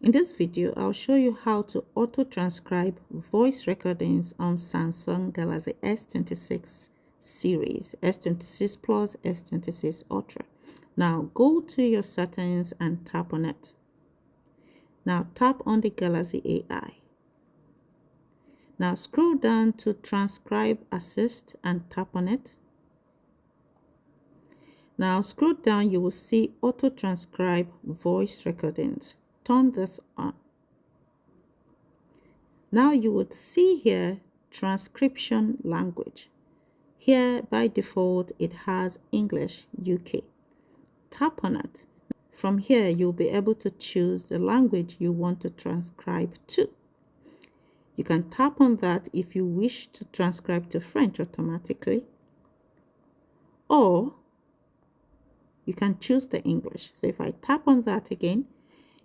In this video, I'll show you how to auto-transcribe voice recordings on Samsung Galaxy S26 series, S26 Plus, S26 Ultra. Now, go to your settings and tap on it. Now, tap on the Galaxy AI. Now, scroll down to Transcribe Assist and tap on it. Now, scroll down, you will see auto-transcribe voice recordings. Turn this on. Now you would see here transcription language. Here by default it has English UK. Tap on it. From here you'll be able to choose the language you want to transcribe to. You can tap on that if you wish to transcribe to French automatically, or you can choose the English. So if I tap on that again,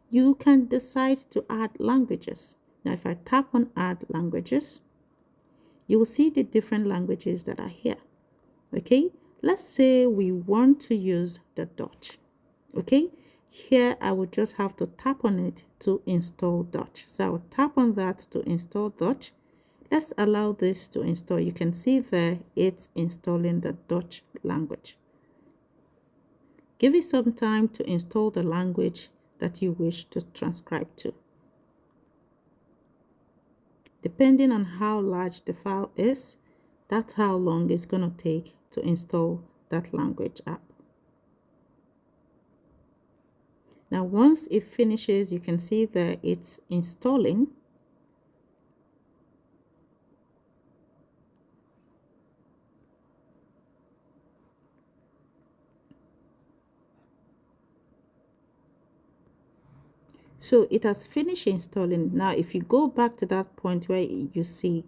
you can decide to add languages. Now, if I tap on Add Languages, you will see the different languages that are here. Okay, let's say we want to use the Dutch. Okay, here I would just have to tap on it to install Dutch. So I will tap on that to install Dutch. Let's allow this to install. You can see there it's installing the Dutch language. Give it some time to install the language that you wish to transcribe to. Depending on how large the file is, that's how long it's going to take to install that language app. Now, once it finishes, you can see that it's installing. So it has finished installing. Now, if you go back to that point where you see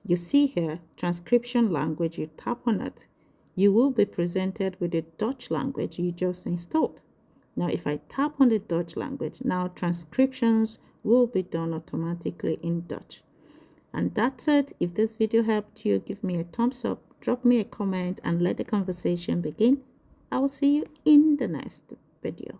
here transcription language, you tap on it, you will be presented with the Dutch language you just installed. Now, if I tap on the Dutch language, now transcriptions will be done automatically in Dutch. And that's it. If this video helped you, give me a thumbs up, drop me a comment, and let the conversation begin. I will see you in the next video.